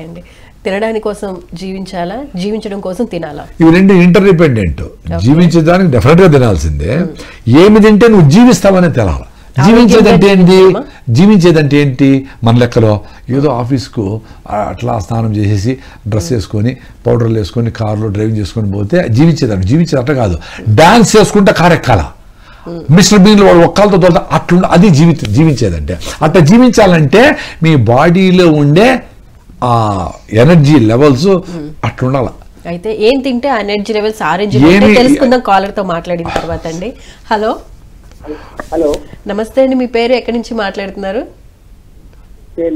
అండి తినడానికి కోసం జీవించాలా జీవించడం కోసం తినాలా ఇవి రెండు ఇంటర్ డిపెండెంట్ జీవించడానికి డెఫినెట్ గా తినాల్సిందే ఏమి తింటే నువ్వు జీవిస్తావనే తెలాలి జీవించేదంటే ఏంటి జీవించేదంటే ఏంటి మన లెక్కలో ఏదో ఆఫీస్కు అట్లా స్నానం చేసేసి డ్రెస్ వేసుకొని పౌడర్లు వేసుకొని కార్లో డ్రైవింగ్ చేసుకొని పోతే జీవించేది అట్లా కాదు డాన్స్ చేసుకుంటే కారు ఎక్కాల మిస్టర్ బీన్లో వాడు ఒక్కలతో తోలుతా అట్లా అది జీవించేదంటే అట్లా జీవించాలంటే మీ బాడీలో ఉండే ఆ ఎనర్జీ లెవెల్స్ అట్లుండాల అయితే ఏం తింటే ఆ ఎనర్జీ లెవెల్స్ ఆరెంజ్ తెలుసుకుందాం కాలర్ తో మాట్లాడిన తర్వాత అండి హలో హలో నమస్తే అండి మీ పేరు ఎక్కడి నుంచి మాట్లాడుతున్నారు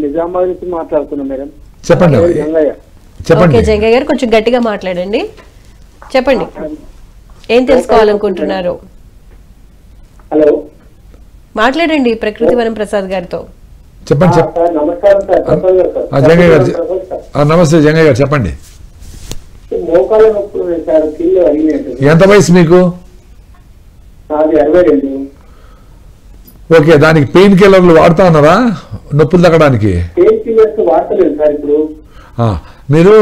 నిజామాబాద్ నుంచి మాట్లాడుతున్నా మేడం చెప్పండి ఓకే జంగయ్య గారు కొంచెం గట్టిగా మాట్లాడండి చెప్పండి ఏం తెలుసుకోవాలనుకుంటున్నారు హలో మాట్లాడండి ప్రకృతి వనం ప్రసాద్ గారితో చెప్పండి సార్ నమస్కారం సార్ ప్రసాద్ గారు సార్. జంగయ్య గారు నమస్తే జంగయ్య గారు చెప్పండి మోకాళ్ళ నొప్పులు ఉన్నాయి సార్ కీళ్ళు అడిగినట్టు ఎంత వయసు మీకు నాది 62 ఓకే దానికి పెయిన్ కిల్లర్లు వాడుతా ఉన్నారా నొప్పులు తగ్గడానికి పెయిన్ కిల్లర్స్ వాడతలేదు సార్ ఇప్పుడు మీరు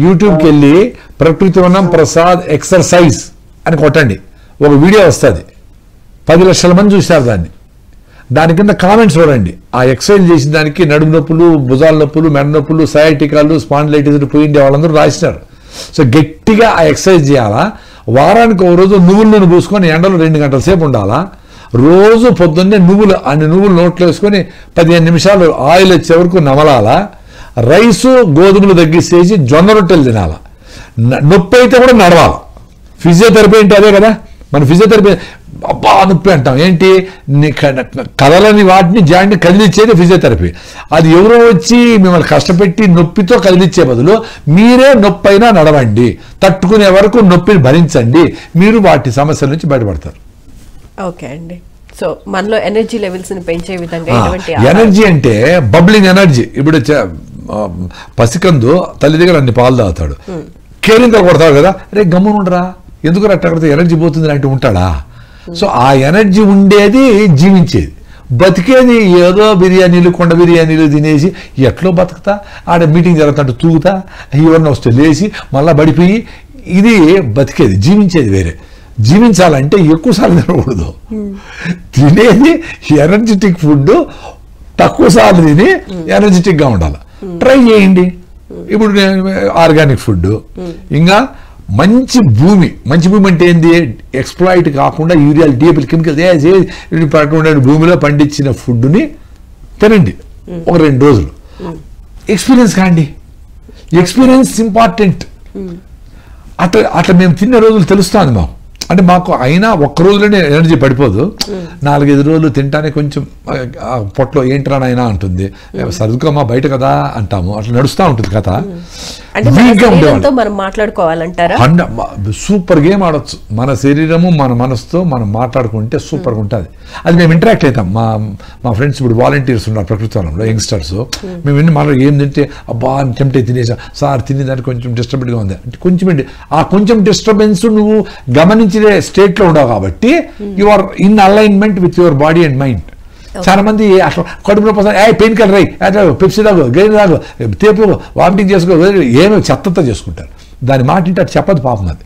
యూట్యూబ్కి వెళ్ళి ప్రకృతి వనం ప్రసాద్ ఎక్సర్సైజ్ అని కొట్టండి ఒక వీడియో వస్తుంది 10 లక్షల మంది చూశారు దాని కింద కామెంట్స్ చూడండి ఆ ఎక్సర్సైజ్ చేసిన దానికి నడుము నొప్పులు భుజాల నొప్పులు మెడ నొప్పులు సయాటికాలు స్పాండిలైటిస్ పోయిండే వాళ్ళందరూ రాసినారు సో గట్టిగా ఆ ఎక్సర్సైజ్ చేయాలా వారానికి ఒక రోజు నువ్వుల నూనె పూసుకొని ఎండలో 2 గంటల సేపు ఉండాలా రోజు పొద్దున్నే అన్ని నువ్వులు నోట్లో వేసుకొని 15 నిమిషాలు ఆయిల్ వచ్చే వరకు నమలాలా రైసు గోధుమలు తగ్గిసేసి జొన్న రొట్టెలు తినాలా నొప్పి అయితే కూడా నడవాలి ఫిజియోథెరపీ అంటే అదే కదా మన ఫిజియోథెరపీ అబ్బా నొప్పి అంటాం ఏంటి కదలని వాటిని జాయింట్ని కదిలిచ్చేది ఫిజియోథెరపీ అది ఎవరో వచ్చి మిమ్మల్ని కష్టపెట్టి నొప్పితో కదిలిచ్చే బదులు మీరే నొప్పి అయినా నడవండి తట్టుకునే వరకు నొప్పిని భరించండి మీరు వాటి సమస్యల నుంచి బయటపడతారు ఓకే అండి సో మనలో ఎనర్జీ లెవెల్స్ ని పెంచే విధంగా ఎనర్జీ అంటే బబ్లింగ్ ఎనర్జీ ఇప్పుడు పసికందు తల్లి దగ్గర అన్ని పాలు తాగుతాడు కేరింతలు కొడతాడు కదా రే గమ్మున ఉండరా ఎందుకు అట్లా ఎనర్జీ పోతుంది అంటే ఉంటాడా సో ఆ ఎనర్జీ ఉండేది జీవించేది బతికేది ఏదో బిర్యానీలు కొండ బిర్యానీలు తినేసి ఎట్లో బతుకుతా ఆడ మీటింగ్ జరుగుతుంటే తూగుతా ఎవరిని వస్తే లేచి మళ్ళీ పడిపోయి ఇది బతికేది జీవించేది వేరే జీవించాలంటే ఎక్కువసార్లు తినకూడదు తినేది ఎనర్జెటిక్ ఫుడ్ తక్కువసార్లు తిని ఎనర్జెటిక్గా ఉండాలి ట్రై చేయండి ఇప్పుడు ఆర్గానిక్ ఫుడ్ ఇంకా మంచి భూమి అంటే ఏంది ఎక్స్ప్లాయిట్ కాకుండా యూరియాలు డిఏపీలు కెమికల్స్ భూమిలో పండించిన ఫుడ్ని తినండి ఒక 2 రోజులు ఎక్స్పీరియన్స్ కాండి ఎక్స్పీరియన్స్ ఇంపార్టెంట్ అట్లా మేము తిన్న రోజులు తెలుస్తుంది మాకు అంటే మాకు అయినా ఒక్క రోజులోనే ఎనర్జీ పడిపోదు 4-5 రోజులు తింటానే కొంచెం పొట్టలో ఏంట్రానైనా అంటుంది సర్దుకోమా బయట కదా అంటాము అట్లా నడుస్తూ ఉంటుంది కథ మనం మాట్లాడుకోవాలంటారా సూపర్ గేమ్ ఆడొచ్చు మన శరీరము మన మనసుతో మనం మాట్లాడుకుంటే సూపర్గా ఉంటుంది అది మేము ఇంటరాక్ట్ అవుతాం మా ఫ్రెండ్స్ ఇప్పుడు వాలంటీర్స్ ఉన్నారు ప్రకృతి వనంలో యంగ్స్టర్స్ మేము ఎన్ని మాట్లాడి ఏం తింటే అబ్బా టెంప్ట్ అయి తినేసా సార్ తినేదానికి కొంచెం డిస్టర్బెంట్గా ఉంది అంటే కొంచెం డిస్టర్బెన్స్ నువ్వు గమనించే స్టేట్లో ఉండవు కాబట్టి you are in alignment with your body and mind చాలా మంది అట్లా కడుపులో పెయిన్ కిల్లర్ రై పెప్సీ తాగు గైన్ తాగు తేపు వామిటింగ్ చేసుకో ఏమో చెత్తతో చేసుకుంటారు దాని మాట అంటే చెప్పదు పాపం అది